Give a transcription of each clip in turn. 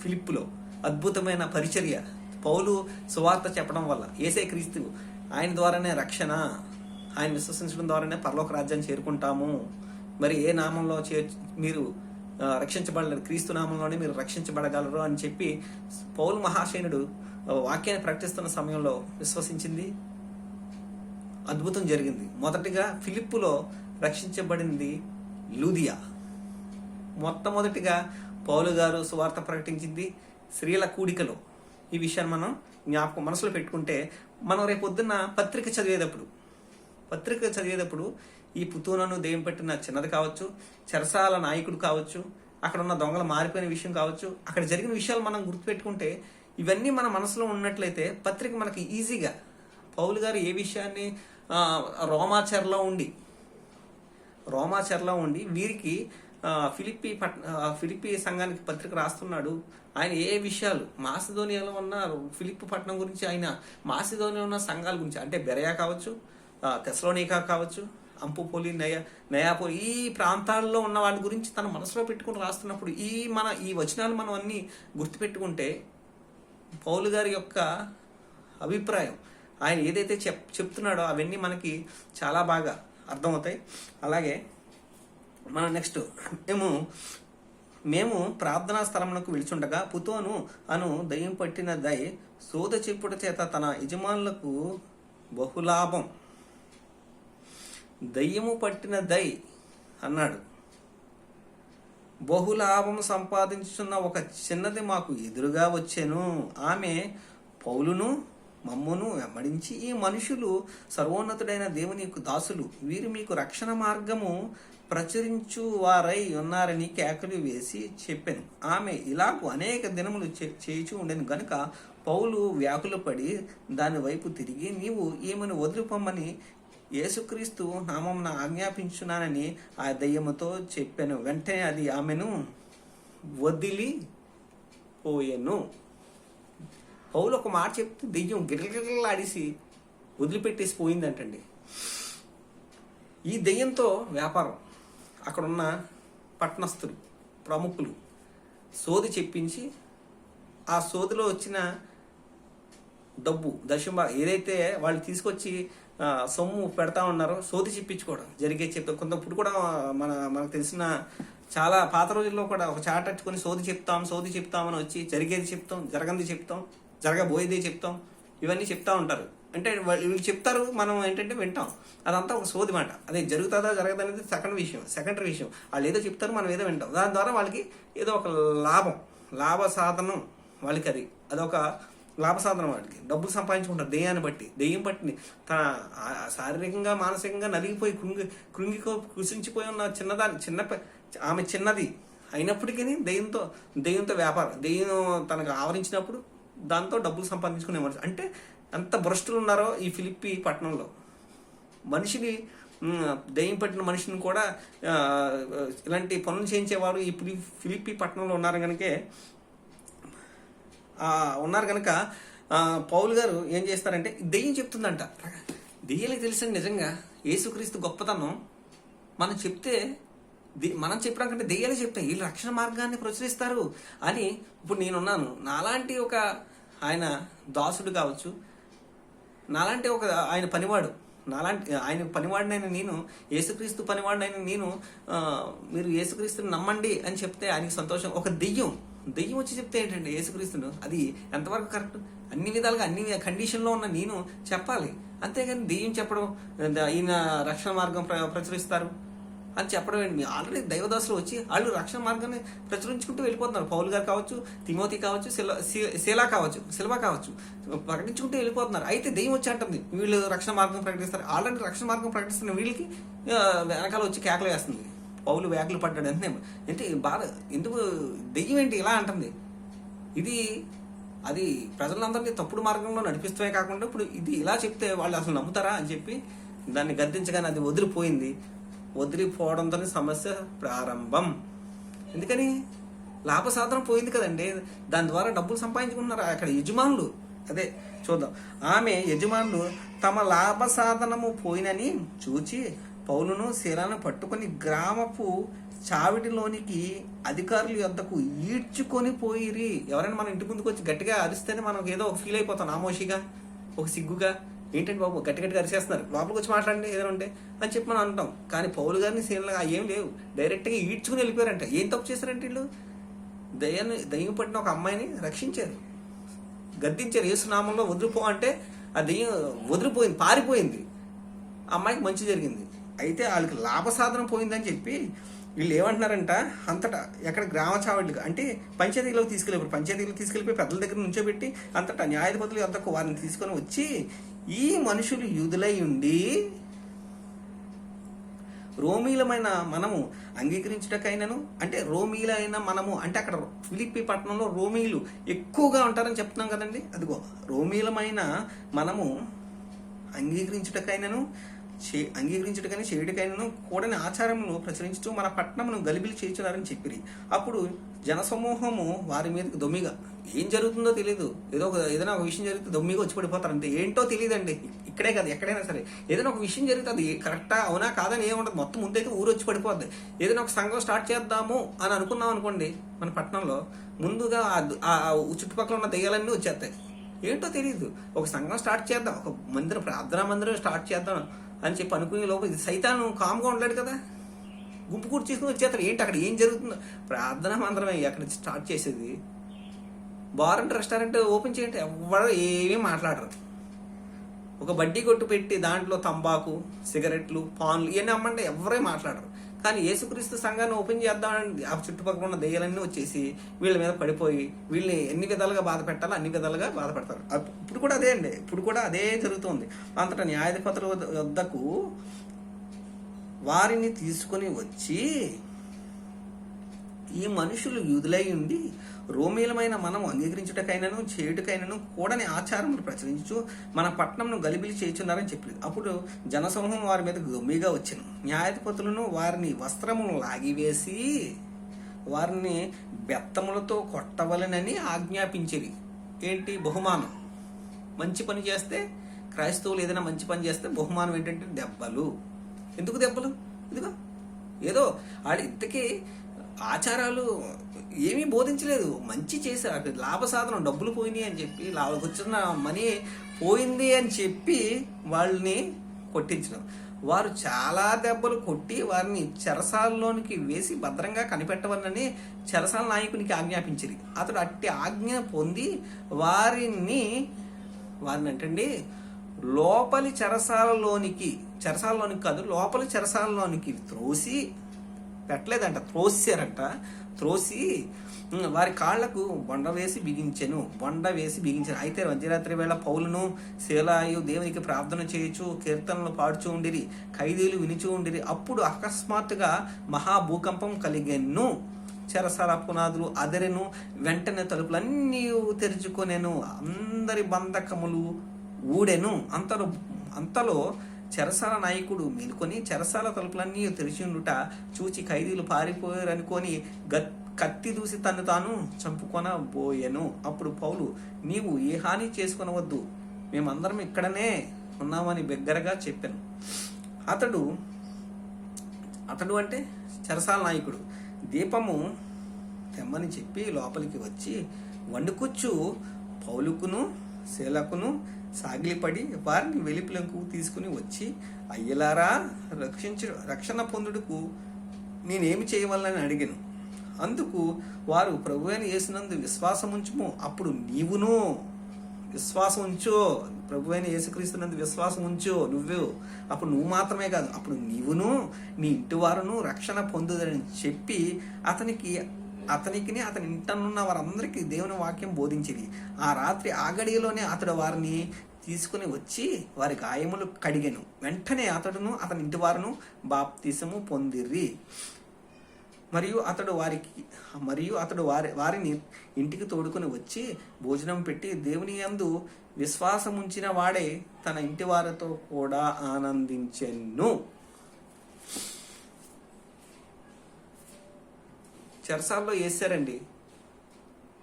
ఫిలిప్పులో అద్భుతమైన పరిచర్య. పౌలు సువార్త చెప్పడం వల్ల యేసే క్రీస్తు, ఆయన ద్వారానే రక్షణ, ఆయన విశ్వసించడం ద్వారానే పరలోక రాజ్యాన్ని చేరుకుంటాము. మరి ఏ నామంలో మీరు రక్షించబడలేరు, క్రీస్తు నామంలోనే మీరు రక్షించబడగలరు అని చెప్పి పౌలు మహాశయునుడు వాక్యాన్ని ప్రకటిస్తున్న సమయంలో విశ్వసించింది. అద్భుతం జరిగింది. మొదటిగా ఫిలిప్పులో రక్షించబడింది లూదియా. మొట్టమొదటిగా పౌలు గారు సువార్త ప్రకటించింది స్త్రీల కూడికలో. ఈ విషయాన్ని మనం జ్ఞాపకం మనసులో పెట్టుకుంటే మనం రేపు పొద్దున్న పత్రిక చదివేటప్పుడు ఈ పుతూనను దెయ్యం పట్టిన చిన్నది కావచ్చు, చెరసాల నాయకుడు కావచ్చు, అక్కడ ఉన్న దొంగలు మారిపోయిన విషయం కావచ్చు, అక్కడ జరిగిన విషయాలు మనం గుర్తుపెట్టుకుంటే ఇవన్నీ మన మనసులో ఉన్నట్లయితే పత్రిక మనకి ఈజీగా, పౌలు గారు ఏ విషయాన్ని రోమాచర్లో ఉండి వీరికి ఫిలిప్పి సంఘానికి పత్రిక రాస్తున్నాడు. ఆయన ఏ విషయాలు మాసిదోనియాలో ఉన్న ఫిలిప్పి పట్టణం గురించి, ఆయన మాసిదోనియాలో ఉన్న సంఘాల గురించి, అంటే బెరయా కావచ్చు, తెస్సలోనికా కావచ్చు, అంపుపోలి, నయాపోలి, ఈ ప్రాంతాల్లో ఉన్న వాళ్ళ గురించి తన మనసులో పెట్టుకుని రాస్తున్నప్పుడు ఈ వచనాలు మనం అన్ని గుర్తుపెట్టుకుంటే పౌలు గారి యొక్క అభిప్రాయం, ఆయన ఏదైతే చెప్తున్నాడో అవన్నీ మనకి చాలా బాగా అర్థమవుతాయి. అలాగే మనం నెక్స్ట్ మేము ప్రార్థనా స్థలమునకు విలుచుండగా పుతోను అను దయ్యం పట్టిన సోద చెప్పుట చేత తన యజమానులకు బహులాభం, దయ్యము పట్టిన అన్నాడు, బహులాభం సంపాదించుతున్న ఒక చిన్నది మాకు ఎదురుగా వచ్చెను. ఆమె పౌలును మమ్మును వెంబడించి, ఈ మనుషులు సర్వోన్నతుడైన దేవుని దాసులు, వీరు మీకు రక్షణ మార్గము ప్రచురించు వారై ఉన్నారని కేకలు వేసి చెప్పాను. ఆమె ఇలాగూ అనేక దినములు చేయిచూ ఉండేను గనుక పౌలు వ్యాకులపడి దాని వైపు తిరిగి, నీవు ఈమెను వదిలిపోమ్మని యేసుక్రీస్తు నామమున ఆజ్ఞాపించున్నానని ఆ దయ్యముతో చెప్పాను. వెంటనే అది ఆమెను వదిలిపోయెను. పౌలు ఒక మాట చెప్తే దెయ్యం గిరగిరలాడిసి వదిలిపెట్టేసి పోయిందంటండి. ఈ దెయ్యంతో వ్యాపారం, అక్కడున్న పట్టణస్థులు, ప్రముఖులు సోది చెప్పించి ఆ సోదిలో వచ్చిన డబ్బు దశమ ఏదైతే వాళ్ళు తీసుకొచ్చి సొమ్ము పెడతా ఉన్నారో సోది చెప్పించుకోవడం జరిగే ఇప్పుడు కూడా మనకు తెలిసిన చాలా పాత రోజుల్లో కూడా ఒక చాటట్టుకొని సోది చెప్తామని వచ్చి జరిగేది చెప్తాం, జరగంది చెప్తాం, జరగబోయేది చెప్తాం, ఇవన్నీ చెప్తా ఉంటారు. అంటే వీళ్ళు చెప్తారు, మనం ఏంటంటే వింటాం. అదంతా ఒక సోది మాట. అదే జరుగుతుందా జరగదనేది సెకండరీ విషయం. వాళ్ళు ఏదో చెప్తారు, మనం ఏదో వింటాం. దాని ద్వారా వాళ్ళకి ఏదో ఒక లాభ సాధనం వాళ్ళకి, అదొక లాభ సాధనం. వాళ్ళకి డబ్బులు సంపాదించుకుంటారు దెయ్యాన్ని బట్టి. దెయ్యం పట్టిని తన శారీరకంగా మానసికంగా నలిగిపోయి కృషించిపోయి ఉన్న ఆమె చిన్నది అయినప్పటికీ దెయ్యంతో వ్యాపారం, దెయ్యం తనకు ఆవరించినప్పుడు దాంతో డబ్బులు సంపాదించుకునే మనిషి. అంటే ఎంత భ్రష్టులు ఉన్నారో ఈ ఫిలిప్పి పట్టణంలో. మనిషిని దెయ్యం పట్టిన మనిషిని కూడా ఇలాంటి పనులు చేయించేవారు ఈ ఫిలిప్పి పట్టణంలో ఉన్నారు కనుక పౌలు గారు ఏం చేస్తారంటే, దెయ్యం చెప్తుందంట. దెయ్యాలకు తెలిసిన నిజంగా యేసుక్రీస్తు గొప్పతనం మనం చెప్పడం కంటే దెయ్యాలే చెప్తాయి. వీళ్ళు రక్షణ మార్గాన్ని ప్రచురిస్తారు అని. ఇప్పుడు నేనున్నాను, నాలాంటి ఒక ఆయన దాసుడు కావచ్చు, నాలాంటి ఒక ఆయన పనివాడు, ఆయన పనివాడినైనా నేను, యేసుక్రీస్తు పనివాడినైనా నేను, మీరు యేసుక్రీస్తుని నమ్మండి అని చెప్తే ఆయనకి సంతోషం. ఒక దెయ్యం వచ్చి చెప్తే ఏంటంటే యేసుక్రీస్తును, అది ఎంతవరకు కరెక్ట్? అన్ని విధాలుగా అన్ని కండిషన్లో ఉన్న నేను చెప్పాలి. అంతేగాని దెయ్యం చెప్పడం, ఈయన రక్షణ మార్గం ప్రచురిస్తారు అని చెప్పడం ఏంటి? ఆల్రెడీ దైవదాసులు వచ్చి వాళ్ళు రక్షణ మార్గాన్ని ప్రచురించుకుంటూ వెళ్ళిపోతున్నారు. పౌలు గారు కావచ్చు, తిమోతి కావచ్చు, సిల్వా కావచ్చు, ప్రకటించుకుంటూ వెళ్ళిపోతున్నారు. అయితే దెయ్యం వచ్చి అంటుంది వీళ్ళు రక్షణ మార్గం ప్రకటిస్తారు. ఆల్రెడీ రక్షణ మార్గం ప్రకటిస్తున్న వీళ్ళకి వెనకాల వచ్చి కేకలు వేస్తుంది. పౌలు వ్యాకులు పడ్డాడు అంటే బాధ. ఎందుకు దెయ్యం ఏంటి ఇలా అంటుంది? అది ప్రజలందరినీ తప్పుడు మార్గంలో నడిపిస్తమే కాకుండా ఇప్పుడు ఇది ఇలా చెప్తే వాళ్ళు అసలు నమ్ముతారా అని చెప్పి దాన్ని గద్దించగానే అది వదిలిపోవడంతో సమస్య ప్రారంభం. ఎందుకని? లాభసాధనం పోయింది కదండి. దాని ద్వారా డబ్బులు సంపాదించుకున్నారు అక్కడ యజమానులు. అదే చూద్దాం. ఆమె యజమానులు తమ లాభసాధనము పోయినని చూచి పౌలును శీలను పట్టుకొని గ్రామపు చావిటిలోనికి అధికారుల యొద్దకు ఈడ్చుకొని పోయిరి. ఎవరైనా మన ఇంటి ముందుకు వచ్చి గట్టిగా అరిస్తేనే మనం ఏదో ఒక ఫీల్ అయిపోతాం, నామోషిగా, ఒక సిగ్గుగా. ఏంటంటే బాబు గట్టి గట్టిగా అరిచేస్తున్నారు, లోపలికి వచ్చి మాట్లాడండి ఏదైనా ఉంటే అని చెప్పి మనం అంటాం. కానీ పౌలు గారిని శీలగా ఏం లేవు, డైరెక్ట్గా ఈడ్చుకుని వెళ్ళిపోయారంట. ఏం తప్పు చేశారంటే వీళ్ళు దయ్యం పట్టిన ఒక అమ్మాయిని రక్షించారు, గద్దించారు. యేసునామంలో వదిలిపో అంటే ఆ దెయ్యం వదిలిపోయింది, పారిపోయింది. అమ్మాయికి మంచి జరిగింది. అయితే వాళ్ళకి లాభసాధనం పోయిందని చెప్పి వీళ్ళు ఏమంటున్నారంట, అంతటా ఎక్కడ గ్రామ చావడికి అంటే పంచాయతీలోకి తీసుకెళ్ళిపోయి పెద్దల దగ్గర నుంచోబెట్టి అంతటా న్యాయాధిపతుల యొద్దకు వారిని తీసుకొని వచ్చి, ఈ మనుషులు యూదులై ఉండి రోమీలమైన మనము అంగీకరించుటకైనను, అంటే రోమీలైన మనము అంటే అక్కడ ఫిలిప్పి పట్టణంలో రోమీలు ఎక్కువగా ఉంటారని చెప్తున్నాం కదండి. అదిగో రోమీలమైన మనము అంగీకరించుటకైనను చేయుటకైనను కూడని ఆచారమును ప్రచురించుతూ మన పట్టణమును గలిబిలి చేయుచున్నారని చెప్పిరి. అప్పుడు జనసమూహము వారి మీదకి దొమ్మిగా, ఏం జరుగుతుందో తెలియదు, ఏదైనా ఒక విషయం జరిగితే దొమ్మిగా వచ్చి పడిపోతారు అంతే. ఏంటో తెలియదండి, ఇక్కడే కాదు ఎక్కడైనా సరే ఏదైనా ఒక విషయం జరిగితే అది కరెక్టా అవునా కాదని ఏముండదు, మొత్తం ముందైతే ఊరు వచ్చి పడిపోద్ది. ఏదైనా ఒక సంఘం స్టార్ట్ చేద్దాము అని అనుకున్నాం అనుకోండి, మన పట్టణంలో ముందుగా ఆ చుట్టుపక్కల ఉన్న దెయ్యాలన్నీ వచ్చేస్తాయి. ఏంటో తెలియదు, ఒక సంఘం స్టార్ట్ చేద్దాం, ఒక మందిరం, ప్రార్థనా మందిరం స్టార్ట్ చేద్దాం అని చెప్పి అనుకునే లోపల సైతాను కామ్గా ఉండలేడు కదా, గుంపు కూర్చి చేసుకుని వచ్చేస్తాడు. ఏంటి అక్కడ ఏం జరుగుతుందో, ప్రార్థనా మందిరమే అక్కడ స్టార్ట్ చేసేది. బార్ అండ్ రెస్టారెంట్ ఓపెన్ చేయండి, ఎవరు ఏమీ మాట్లాడరు. ఒక బడ్డీ కొట్టు పెట్టి దాంట్లో తంబాకు, సిగరెట్లు, పాన్లు ఇవన్నీ అమ్మంటే ఎవరే మాట్లాడరు. కానీ యేసుక్రీస్తు సంఘాన్ని ఓపెన్ చేద్దామని ఆ చుట్టుపక్కల ఉన్న దెయ్యాలన్నీ వచ్చేసి వీళ్ళ మీద పడిపోయి వీళ్ళని ఎన్ని విధాలుగా బాధ పెట్టాలో అన్ని విధాలుగా బాధ పెడతారు. ఇప్పుడు కూడా అదే అండి, ఇప్పుడు కూడా అదే జరుగుతుంది. అంతటా న్యాయాధిపతుల వద్దకు వారిని తీసుకొని వచ్చి, ఈ మనుషులు యూదులై ఉండి రోమీలమైన మనం అంగీకరించుటకైనను చేయుటకైనను కూడని ఆచారములు ప్రచురించు మన పట్టణంను గలిబిలి చేయుచున్నారని చెప్పి, అప్పుడు జనసమూహం వారి మీద దొమ్మిగా వచ్చాను. న్యాయాధిపతులను వారిని వస్త్రములు లాగివేసి వారిని బెత్తములతో కొట్టవలనని ఆజ్ఞాపించిరి. ఏంటి బహుమానం? మంచి పని చేస్తే, క్రైస్తవులు ఏదైనా మంచి పని చేస్తే బహుమానం ఏంటంటే దెబ్బలు. ఎందుకు దెబ్బలు? ఇదిగో ఏదో ఆడి ఇంతకీ ఆచారాలు ఏమీ బోధించలేదు, మంచి చేశారు, లాభసాధనం, డబ్బులు పోయినాయి అని చెప్పి, వాళ్ళకి వచ్చిన మనీ పోయింది అని చెప్పి వాళ్ళని కొట్టించడం. వారు చాలా దెబ్బలు కొట్టి వారిని చెరసాలలోనికి వేసి భద్రంగా కనిపెట్టవలని చెరసాల నాయకునికి ఆజ్ఞాపించింది. అతడు అట్టి ఆజ్ఞ పొంది వారిని అంటండి లోపలి చెరసాలలోనికి కాదు, లోపలి చెరసాలలోనికి త్రోసారంట. త్రోసి వారి కాళ్లకు బొండ వేసి బిగించెను. అయితే మధ్యరాత్రి వేళ పౌలును శీలాయు దేవునికి ప్రార్థన చేయొచ్చు, కీర్తనలు పాడుచూ ఉండిరి, ఖైదీలు వినిచూ ఉండిరి. అప్పుడు అకస్మాత్తుగా మహాభూకంపం కలిగెను, చెరసాల పునాదులు అదరెను, వెంటనే తలుపులన్నీ తెరుచుకొనెను, అందరి బంధకములు ఊడెను. అంతలో చెరసాల నాయకుడు మేలుకొని చెరసాల తలుపులన్నీ తెరిచి ఉండుట చూచి ఖైదీలు పారిపోయారనుకొని కత్తి దూసి తను తాను చంపుకొనబోయెను. అప్పుడు పౌలు, నీవు ఏ హాని చేసుకొనవద్దు, మేమందరం ఇక్కడనే ఉన్నామని బిగ్గరగా చెప్పాను. అతడు అంటే చెరసాల నాయకుడు దీపము తెమ్మని చెప్పి లోపలికి వచ్చి వండుకొచ్చు పౌలుకును శీలకును సాగిలిపడి వారిని వెలుపలకు తీసుకుని వచ్చి, అయ్యలారా, రక్షణ పొందుటకు నేనేమి చేయవలని అడిగాను. అందుకు వారు, ప్రభువైన యేసునందు విశ్వాసం ఉంచుము, అప్పుడు నీవును విశ్వాసం ఉంచు, ప్రభువైన యేసుక్రీస్తునందు విశ్వాసం ఉంచు అప్పుడు నువ్వు మాత్రమే కాదు, అప్పుడు నీవును నీ ఇంటి వారును రక్షణ పొందుదని చెప్పి అతనికి అతని ఇంటనున్న వారందరికీ దేవుని వాక్యం బోధించింది. ఆ రాత్రి ఆగడిలోనే అతడు వారిని తీసుకుని వచ్చి వారి గాయములు కడిగెను. వెంటనే అతడును అతని ఇంటి వారును బాప్తిసము పొందిర్రి. మరియు అతడు వారిని ఇంటికి తోడుకుని వచ్చి భోజనం పెట్టి దేవుని యందు విశ్వాసముంచిన వాడే తన ఇంటి వారితో కూడా ఆనందించెను. చెరసాల్లో వేసారండి,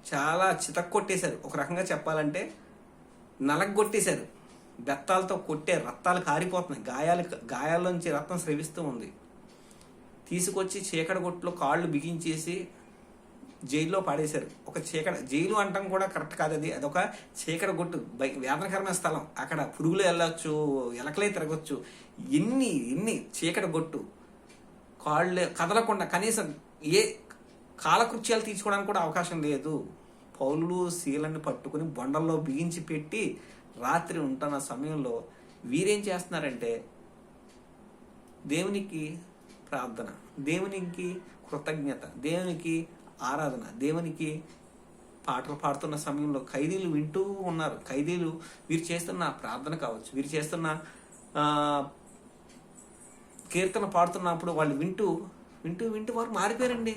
చాలా చితక్కొట్టేశారు. ఒక రకంగా చెప్పాలంటే నలగొట్టేశారు. బెత్తాలతో కొట్టే, రక్తాలు కారిపోతున్నాయి, గాయాల్లోంచి రక్తం స్రవిస్తూ ఉంది. తీసుకొచ్చి చీకటి కొట్టులో కాళ్ళు బిగించేసి జైల్లో పాడేశారు. ఒక జైలు అంటాం కూడా కరెక్ట్ కాదు, అదొక చీకటి కొట్టు, వేదనకరమైన స్థలం. అక్కడ పురుగులు వెళ్ళొచ్చు, ఎలకలే తిరగచ్చు, ఎన్ని చీకటి కొట్టు. కాళ్ళు కదలకుండా, కనీసం ఏ కాలకృత్యాలు తీసుకోవడానికి కూడా అవకాశం లేదు. పౌలు శీలని పట్టుకుని బొండల్లో బిగించి పెట్టి రాత్రి ఉంటున్న సమయంలో వీరేం చేస్తున్నారంటే దేవునికి ప్రార్థన, దేవునికి కృతజ్ఞత, దేవునికి ఆరాధన, దేవునికి పాటలు పాడుతున్న సమయంలో ఖైదీలు వింటూ ఉన్నారు. ఖైదీలు వీరు చేస్తున్న ప్రార్థన కావచ్చు, వీరు చేస్తున్న కీర్తన పాడుతున్నప్పుడు వాళ్ళు వింటూ వింటూ వింటూ వారు మారిపోయారండి.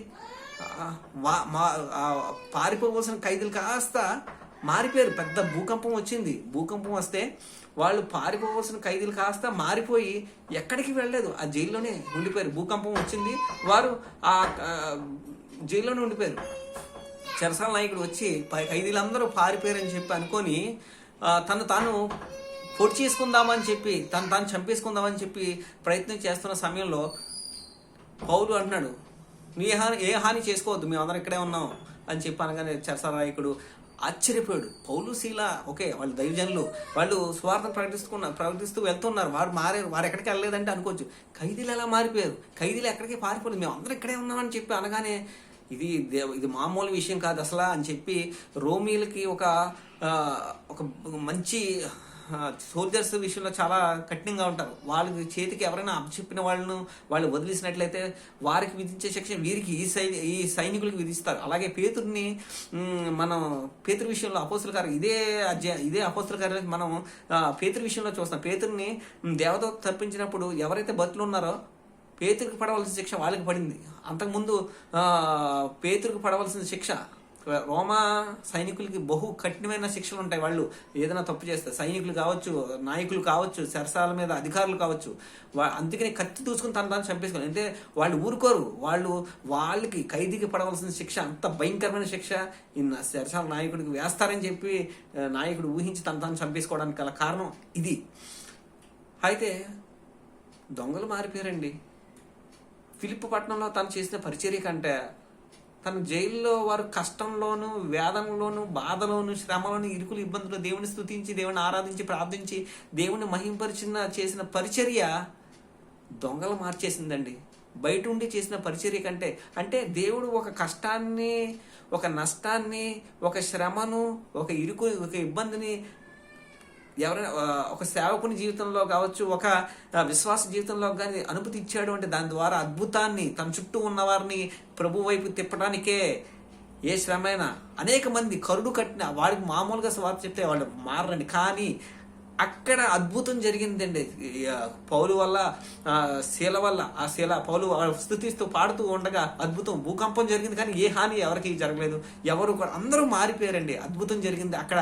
పారిపోవలసిన ఖైదీలు కాస్త మారిపోయారు. పెద్ద భూకంపం వచ్చింది. భూకంపం వస్తే వాళ్ళు పారిపోవలసిన ఖైదీలు కాస్త మారిపోయి ఎక్కడికి వెళ్ళలేదు, ఆ జైల్లోనే ఉండిపోయారు. భూకంపం వచ్చింది, వారు ఆ జైల్లోనే ఉండిపోయారు. చెరసాల నాయకుడు వచ్చి ఖైదీలందరూ పారిపోయారని చెప్పి అనుకొని తాను పొడి చేసుకుందామని చెప్పి తాను చంపేసుకుందామని చెప్పి ప్రయత్నం చేస్తున్న సమయంలో పౌలు అంటున్నాడు, నీ ఏ హాని చేసుకోవద్దు, మేమందరం ఇక్కడే ఉన్నాం అని చెప్పి అనగానే చెరసాల నాయకుడు ఆశ్చర్యపోయాడు. పౌలు శీల ఓకే, వాళ్ళు దైవజనులు, వాళ్ళు స్వార్థం ప్రకటిస్తూ వెళ్తున్నారు, వారు ఎక్కడికి వెళ్ళలేదంటే అనుకోవచ్చు. ఖైదీలు ఎలా మారిపోయారు? ఖైదీలు ఎక్కడికి పారిపోలేదు, మేము అందరం ఇక్కడే ఉన్నామని చెప్పి అనగానే ఇది మామూలు విషయం కాదు అసలు అని చెప్పి రోమీలకి ఒక మంచి సోల్జర్స్ విషయంలో చాలా కఠినంగా ఉంటారు. వాళ్ళకి చేతికి ఎవరైనా అప్పచెప్పిన వాళ్ళు వదిలేసినట్లయితే వారికి విధించే శిక్ష వీరికి ఈ సైనికులకు విధిస్తారు. అలాగే మనం పేతురు విషయంలో అపోస్తుల కార్యం ఇదే అపోస్తుల కార్యాలకి మనం పేతురు విషయంలో చూస్తాం. పేతురుని దేవదూత తప్పించినప్పుడు ఎవరైతే బతులు ఉన్నారో పేతురికి పడవలసిన శిక్ష వాళ్ళకి పడింది. అంతకుముందు పేతురికి పడవలసిన శిక్ష రోమా సైనికులకి బహు కఠినమైన శిక్షలు ఉంటాయి. వాళ్ళు ఏదైనా తప్పు చేస్తే సైనికులు కావచ్చు, నాయకులు కావచ్చు, చెరసాల మీద అధికారులు కావచ్చు, అందుకని కత్తి దూసుకుని తాను చంపేసుకోవాలి. అంటే వాళ్ళు ఊరుకోరు. వాళ్ళకి ఖైదీకి పడవలసిన శిక్ష అంత భయంకరమైన శిక్ష ఈ చెరసాల నాయకుడికి వేస్తారని చెప్పి నాయకుడు ఊహించి తాను చంపేసుకోవడానికి గల కారణం ఇది. అయితే దొంగలు మారిపోయారండి. ఫిలిప్పు పట్టణంలో తను చేసిన పరిచర్య కంటే తన జైల్లో వారు కష్టంలోను, వేదనలోను, బాధలోను, శ్రమలోను, ఇరుకులు, ఇబ్బందులు దేవుని స్తుతించి, దేవుని ఆరాధించి, ప్రార్థించి, దేవుని చేసిన పరిచర్య దొంగలు మార్చేసిందండి. బయట ఉండి చేసిన పరిచర్య కంటే. అంటే దేవుడు ఒక కష్టాన్ని, ఒక నష్టాన్ని, ఒక శ్రమను, ఒక ఇబ్బందిని ఎవరైనా ఒక సేవకుని జీవితంలో కావచ్చు, ఒక విశ్వాస జీవితంలో కానీ అనుమతి ఇచ్చాడు అంటే దాని ద్వారా అద్భుతాన్ని తన చుట్టూ ఉన్నవారిని ప్రభు వైపు తిప్పడానికే. ఏ శ్రమైనా అనేక మంది కరుడు కట్టిన వాడికి మామూలుగా స్వార్థ చెప్తే వాళ్ళు మారండి, కానీ అక్కడ అద్భుతం జరిగిందండి. పౌలు వల్ల, శీల వల్ల, ఆ శీల పౌలు స్తుతిస్తూ పాడుతూ ఉండగా అద్భుతం, భూకంపం జరిగింది, కానీ ఏ హాని ఎవరికి జరగలేదు. అందరూ మారిపోయారండి. అద్భుతం జరిగింది. అక్కడ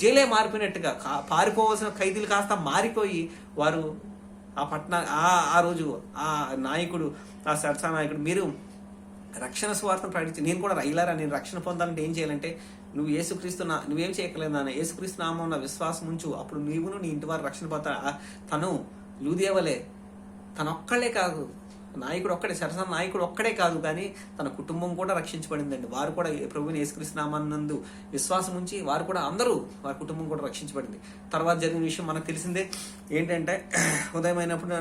జైలే మారిపోయినట్టుగా పారిపోవలసిన ఖైదీలు కాస్త మారిపోయి వారు ఆ రోజు ఆ నాయకుడు, ఆ సరసా నాయకుడు, మీరు రక్షణ స్వార్థం ప్రకటించి నేను కూడా నేను రక్షణ పొందాలంటే ఏం చేయాలంటే నువ్వేం చేయగలేదు నాన్న, యేసుక్రీస్తు నామం విశ్వాసం ఉంచు, అప్పుడు నీవును నీ ఇంటి వారు రక్షణ పొందా. తను లూదియవలే తనొక్కడే కాదు, నాయకుడు ఒక్కడే, సరసన నాయకుడు ఒక్కడే కాదు, కానీ తన కుటుంబం కూడా రక్షించబడిందండి. వారు కూడా ప్రభువుని యేసుక్రీస్తు నామానందు విశ్వాసం ఉంచి వారు కూడా వారి కుటుంబం కూడా రక్షించబడింది. తర్వాత జరిగిన విషయం మనకు తెలిసిందే. ఏంటంటే ఉదయమైనప్పుడు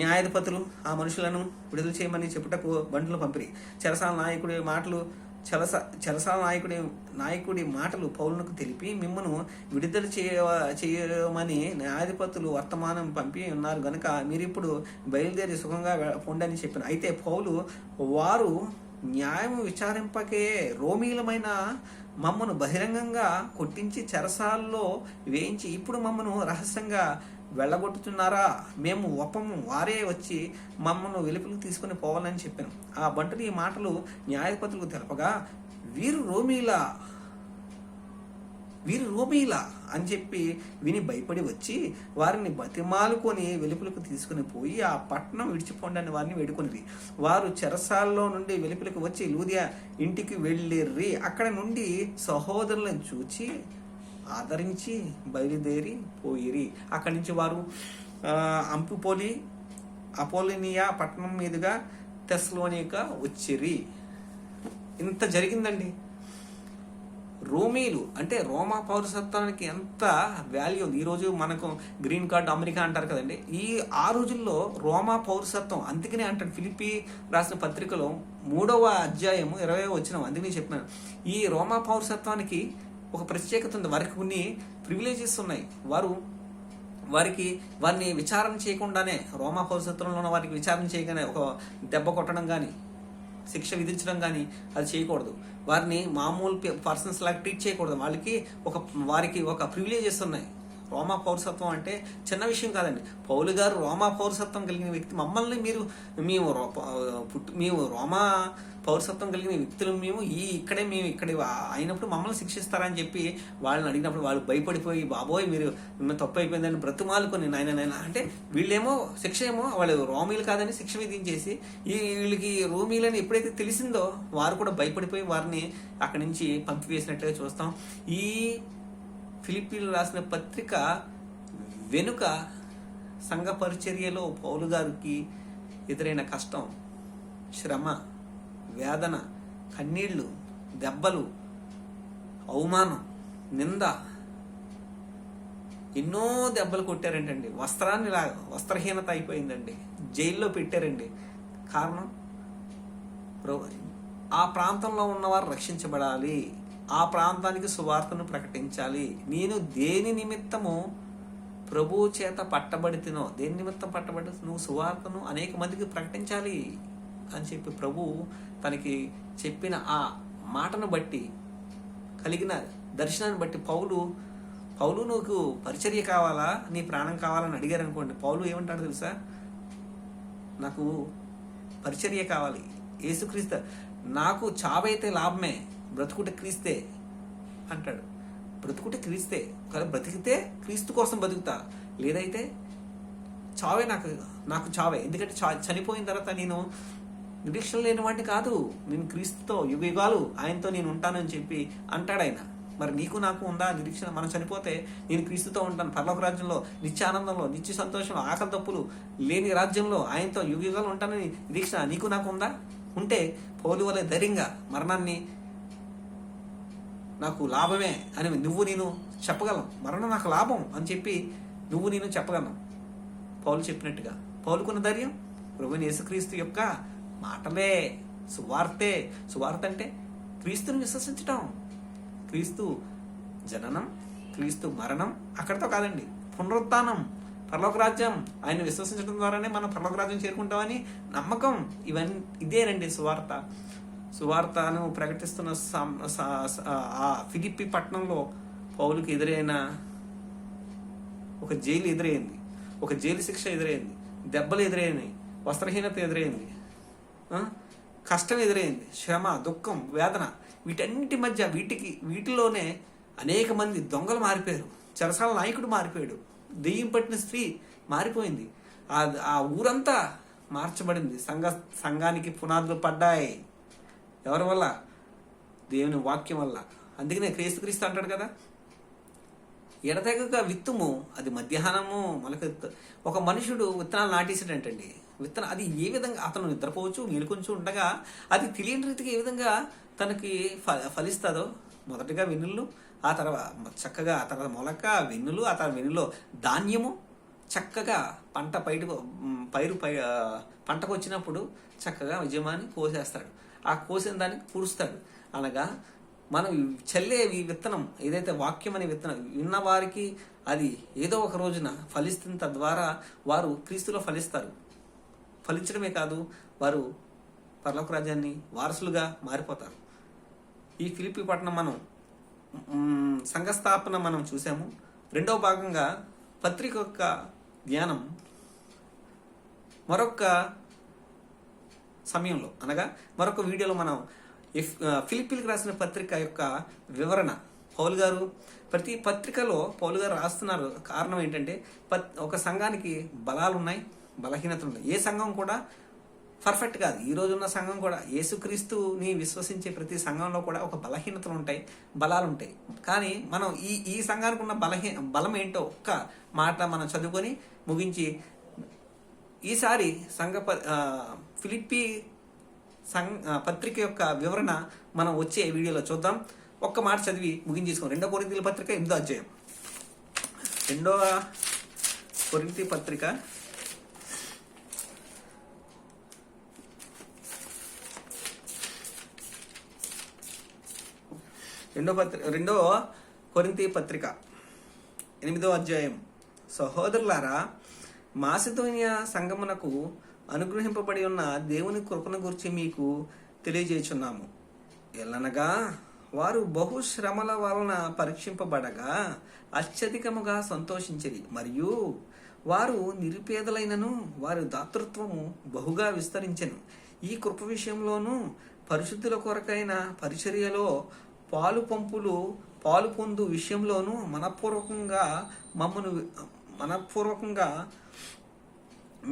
న్యాయాధిపతులు ఆ మనుషులను విడుదల చేయమని చెప్పుటకు బండ్లు పంపిరి. చెరసాల నాయకుడి మాటలు పౌలునకు తెలిపి మిమ్మను విడుదల చేయమని న్యాయాధిపతులు వర్తమానం పంపి ఉన్నారు గనుక మీరిప్పుడు బయలుదేరి సుఖంగా పొండని చెప్పిన. అయితే పౌలు వారు న్యాయం విచారింపకే రోమీలమైన మమ్మను బహిరంగంగా కొట్టించి చెరసాల్లో వేయించి ఇప్పుడు మమ్మను రహస్యంగా వెళ్ళగొట్టుతున్నారా? మేము ఒప్పము, వారే వచ్చి మమ్మల్ని వెలుపులకు తీసుకుని పోవాలని చెప్పాను. ఆ బంటులు ఈ మాటలు న్యాయపతులకు తెలపగా వీరు రోమీలా అని చెప్పి విని భయపడి వచ్చి వారిని బతిమాలుకొని వెలుపులకు తీసుకుని పోయి ఆ పట్టణం విడిచిపోండి అని వారిని వేడుకొనిరి. వారు చెరసాల్లో నుండి వెలుపులకు వచ్చి లూదియా ఇంటికి వెళ్ళిర్రి. అక్కడ నుండి సహోదరులను చూచి ఆదరించి బయలుదేరి పోయిరి. అక్కడి నుంచి వారు అపోలినియా పట్టణం మీదుగా తెస్సలోనిక వచ్చిరి. ఇంత జరిగిందండి. రోమీలు అంటే రోమా పౌరసత్వానికి ఎంత వాల్యూ ఉంది. ఈరోజు మనకు గ్రీన్ కార్డ్ అమెరికా అంటారు కదండి. ఆ రోజుల్లో రోమా పౌరసత్వం, అందుకనే అంటాడు ఫిలిప్పీ రాసిన పత్రికలో 3వ అధ్యాయము 20వ వచనం, అందుకనే చెప్పినాను. ఈ రోమా పౌరసత్వానికి ఒక ప్రత్యేకత ఉంది. వారికి కొన్ని ప్రివిలేజెస్ ఉన్నాయి. వారిని విచారణ చేయకుండానే, రోమా పౌరసత్వంలో ఉన్న వారికి విచారణ చేయగానే ఒక దెబ్బ కొట్టడం కానీ శిక్ష విధించడం కానీ అది చేయకూడదు. వారిని మామూలు పర్సన్స్ లాగా ట్రీట్ చేయకూడదు. వారికి ఒక ప్రివిలేజెస్ ఉన్నాయి. రోమా పౌరసత్వం అంటే చిన్న విషయం కాదండి. పౌలు గారు రోమా పౌరసత్వం కలిగిన వ్యక్తి. మేము రోమా పౌరసత్వం కలిగిన వ్యక్తులు, మేము ఇక్కడ అయినప్పుడు మమ్మల్ని శిక్షిస్తారని చెప్పి వాళ్ళని అడిగినప్పుడు వాళ్ళు భయపడిపోయి, బాబోయ్ మీరు మిమ్మల్ని తప్పు అయిపోయిందని బ్రతుమాలుకొని నాయన అంటే వీళ్ళేమో శిక్ష ఏమో వాళ్ళు రోమీలు కాదని శిక్ష విధించేసి వీళ్ళకి రోమీలని ఎప్పుడైతే తెలిసిందో వారు కూడా భయపడిపోయి వారిని అక్కడి నుంచి పంపివేసినట్లుగా చూస్తాం. ఈ ఫిలిప్పీలు రాసిన పత్రిక వెనుక సంఘ పరిచర్యలో పౌలు గారికి ఎదురైన కష్టం, శ్రమ, వేదన, కన్నీళ్లు, దెబ్బలు, అవమానం, నింద, ఎన్నో దెబ్బలు కొట్టారంటండి. వస్త్రహీనత అయిపోయిందండి. జైల్లో పెట్టారండి. కారణం ఆ ప్రాంతంలో ఉన్నవారు రక్షించబడాలి, ఆ ప్రాంతానికి సువార్తను ప్రకటించాలి. నేను దేని నిమిత్తము ప్రభువు చేత పట్టబడితేనో, దేని నిమిత్తం పట్టబడి నువ్వు సువార్తను అనేక మందికి ప్రకటించాలి అని చెప్పి ప్రభువు తనకి చెప్పిన ఆ మాటను బట్టి, కలిగిన దర్శనాన్ని బట్టి పౌలు నువ్వు పరిచర్య కావాలా, నీ ప్రాణం కావాలని అడిగారు అనుకోండి. పౌలు ఏమంటాడు తెలుసా? నాకు పరిచర్య కావాలి, యేసుక్రీస్తు, నాకు చావైతే లాభమే, బ్రతుకుట క్రీస్తే అంటాడు. బ్రతుకుట క్రీస్తే, ఒకవేళ బ్రతికితే క్రీస్తు కోసం బతుకుతా, లేదైతే చావే నాకు చావే. ఎందుకంటే చనిపోయిన తర్వాత నేను నిరీక్షణ లేని వాడిని కాదు, నేను క్రీస్తుతో యుగాలు ఆయనతో నేను ఉంటానని చెప్పి అంటాడు ఆయన. మరి నీకు నాకు ఉందా నిరీక్షణ? మనం చనిపోతే నేను క్రీస్తుతో ఉంటాను, పరలోక రాజ్యంలో నిత్యానందంలో, నిత్య సంతోషంలో, ఆకలి తప్పులు లేని రాజ్యంలో ఆయనతో యుగాలు ఉంటానని నిరీక్షణ నీకు నాకు ఉందా? ఉంటే పౌలు వలె ధైర్యంగా మరణాన్ని నాకు లాభమే అని నువ్వు నేను చెప్పగలం. మరణం నాకు లాభం అని చెప్పి నువ్వు నేను చెప్పగలం. పౌలు చెప్పినట్టుగా పౌలుకున్న ధైర్యం ప్రభువైన యేసుక్రీస్తు యొక్క మాటలే, సువార్త అంటే క్రీస్తుని విశ్వసించటం. క్రీస్తు జననం, క్రీస్తు మరణం, అక్కడితో కాదండి, పునరుత్థానం, పరలోక రాజ్యం. ఆయన విశ్వసించడం ద్వారానే మనం పరలోక రాజ్యం చేరుకుంటామని నమ్మకం. ఇదేనండి సువార్తను ప్రకటిస్తున్న ఆ ఫిలిప్పీ పట్టణంలో పౌలుకి ఎదురైన ఒక జైలు ఎదురైంది, ఒక జైలు శిక్ష ఎదురైంది, దెబ్బలు ఎదురైనాయి, వస్త్రహీనత ఎదురైంది, కష్టం ఎదురైంది, శ్రమ, దుఃఖం, వేదన. వీటన్నిటి మధ్య వీటిలోనే అనేక మంది దొంగలు మారిపోయారు. చెరసాల నాయకుడు మారిపోయాడు, దెయ్యం పట్టిన స్త్రీ మారిపోయింది, ఆ ఊరంతా మార్చబడింది. సంఘానికి పునాదులు పడ్డాయి. ఎవరి వల్ల? దేవుని వాక్యం వల్ల. అందుకనే క్రీస్తు అంటాడు కదా, ఎడతెగక విత్తుము, అది మధ్యాహ్నము మొలకెత్తు. ఒక మనుషుడు విత్తనాలు నాటేసాడంటండి. అది ఏ విధంగా అతను నిద్రపోవచ్చు, మేలుకొంచు ఉండగా అది తెలియని రీతికి ఏ విధంగా తనకి ఫలిస్తుందో, మొదటగా వెన్నులు, ఆ తర్వాత మొలక, వెన్నులు, ఆ తర్వాత వెన్నులో ధాన్యము, చక్కగా పంటకు వచ్చినప్పుడు చక్కగా యజమాని కోసేస్తాడు. ఆ కోసిన దానికి పురుస్తాడు. అనగా మనం చల్లే ఈ విత్తనం ఏదైతే వాక్యం అనే విత్తనం విన్న వారికి అది ఏదో ఒక రోజున ఫలిస్తుంది. తద్వారా వారు క్రీస్తులో ఫలిస్తారు. ఫలించడమే కాదు, వారు పరలోక రాజ్యాన్ని వారసులుగా మారిపోతారు. ఈ ఫిలిప్పీ పట్టణం మనం సంఘస్థాపన మనం చూసాము. రెండవ భాగంగా పత్రిక యొక్క ధ్యానం మరొక సమయంలో, అనగా మరొక వీడియోలో మనం ఫిలిప్పీలకు రాసిన పత్రిక యొక్క వివరణ, పౌలు గారు ప్రతి పత్రికలో పౌలు గారు రాస్తున్నారు. కారణం ఏంటంటే ఒక సంఘానికి బలాలు ఉన్నాయి, బలహీనతలు ఉన్నాయి. ఏ సంఘం కూడా పర్ఫెక్ట్ కాదు. ఈ రోజున్న సంఘం కూడా యేసుక్రీస్తుని విశ్వసించే ప్రతి సంఘంలో కూడా ఒక బలహీనతలు ఉంటాయి, బలాలు ఉంటాయి. కానీ మనం ఈ సంఘానికి ఉన్న బలం ఏంటో ఒక్క మాట మనం చదువుకొని ముగించి ఈసారి ఫిలిప్పీ పత్రిక యొక్క వివరణ మనం వచ్చే వీడియోలో చూద్దాం. ఒక్క మాట చదివి ముగించేసుకోండి. 2 కొరింథీయుల పత్రిక 8వ అధ్యాయం. 2వ కొరింథీ పత్రిక 2వ కొరింథీ పత్రిక 8వ అధ్యాయం. సహోదరులారా, మాసిదోనియా సంఘమునకు అనుగ్రహింపబడి ఉన్న దేవుని కృపను గురించి మీకు తెలియజేయుచున్నాము. ఎల్లనగా వారు బహుశ్రమల వలన పరీక్షింపబడగా అత్యధికముగా సంతోషించిరి, మరియు వారు నిరుపేదలైనను వారి దాతృత్వము బహుగా విస్తరించెను. ఈ కృప విషయంలోనూ పరిశుద్ధుల కొరకైన పరిచర్యలో పాలు పొందు విషయంలోనూ మనపూర్వకంగా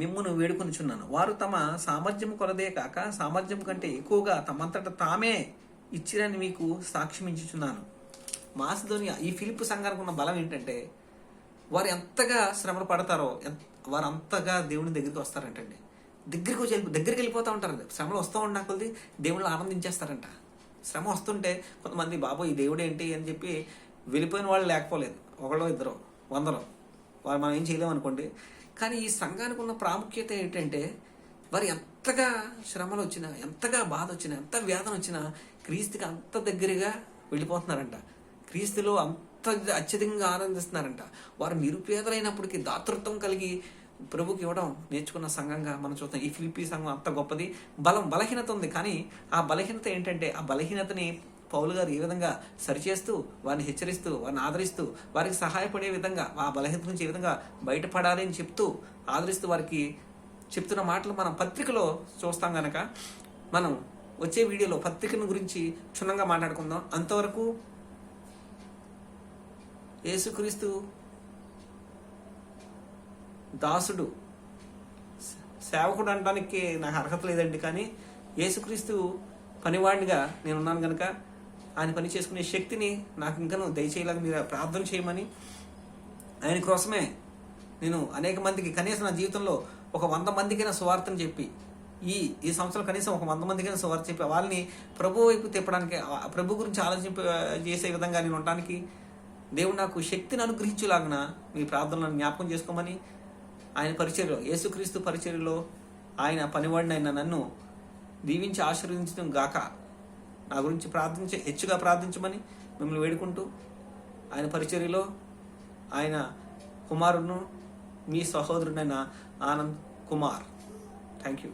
మిమ్మును వేడుకొనిచున్నాను. వారు తమ సామర్థ్యం కొలదే కాక సామర్థ్యం కంటే ఎక్కువగా తమంతట తామే ఇచ్చిరని మీకు సాక్ష్యమించుచున్నాను. మాసిదోనియా, ఈ ఫిలిప్పు సంఘానికి ఉన్న బలం ఏంటంటే వారు ఎంతగా శ్రమలు పడతారో వారు అంతగా దేవుని దగ్గరికి వస్తారంటండి. దగ్గరికి వెళ్ళిపోతూ ఉంటారు. శ్రమలు వస్తూ ఉండా కొద్ది దేవుళ్ళు ఆనందించేస్తారంట. శ్రమ వస్తుంటే కొంతమంది బాబు ఈ దేవుడు ఏంటి అని చెప్పి వెళ్ళిపోయిన వాళ్ళు లేకపోలేదు, ఒకళ్ళు ఇద్దరు 100 వారు మనం ఏం చేయలేము అనుకోండి. కానీ ఈ సంఘానికి ఉన్న ప్రాముఖ్యత ఏంటంటే వారు ఎంతగా శ్రమలు వచ్చినా, ఎంతగా బాధ వచ్చినా, ఎంత వేదన వచ్చినా క్రీస్తుకి అంత దగ్గరగా వెళ్ళిపోతున్నారంట. క్రీస్తులో అంత అత్యధికంగా ఆనందిస్తున్నారంట. వారు నిరుపేదలైనప్పటికీ దాతృత్వం కలిగి ప్రభుకి ఇవ్వడం నేర్చుకున్న సంఘంగా మనం చూస్తాం. ఈ ఫిలిప్పీ సంఘం అంత గొప్పది. బలహీనత ఉంది. కానీ ఆ బలహీనత ఏంటంటే ఆ బలహీనతని పౌలు గారు ఏ విధంగా సరిచేస్తూ వారిని హెచ్చరిస్తూ వారిని ఆదరిస్తూ వారికి సహాయపడే విధంగా ఆ బలహీనత నుంచి ఏ విధంగా బయటపడాలి అని చెప్తూ ఆదరిస్తూ వారికి చెప్తున్న మాటలు మనం పత్రికలో చూస్తాం. గనక మనం వచ్చే వీడియోలో పత్రికను గురించి క్షుణ్ణంగా మాట్లాడుకుందాం. అంతవరకు యేసుక్రీస్తు దాసుడు, సేవకుడు అనడానికి నాకు అర్హత లేదండి. కానీ యేసుక్రీస్తు పనివాడిగా నేనున్నాను కనుక ఆయన పని చేసుకునే శక్తిని నాకు ఇంకనూ దయచేయలాగా మీరు ప్రార్థన చేయమని, ఆయన కోసమే నేను అనేక మందికి కనీసం నా జీవితంలో ఒక 100 మందికైనా సువార్తను చెప్పి ఈ సంవత్సరం కనీసం ఒక 100 మందికైనా సువార్త చెప్పి వాళ్ళని ప్రభు వైపు తిప్పడానికి, ప్రభు గురించి చేసే విధంగా నేను ఉండటానికి దేవుడు నాకు శక్తిని అనుగ్రహించేలాగిన మీ ప్రార్థనలను జ్ఞాపకం చేసుకోమని, ఆయన పరిచర్యలో యేసుక్రీస్తు పరిచర్యలో ఆయన పనివాడిని అయిన నన్ను దీవించి ఆశీర్వదించడం గాక నా గురించి హెచ్చుగా ప్రార్థించమని మిమ్మల్ని వేడుకుంటూ ఆయన పరిచర్యలో ఆయన కుమారుడును మీ సహోదరుడైన ఆనంద్ కుమార్. Thank you.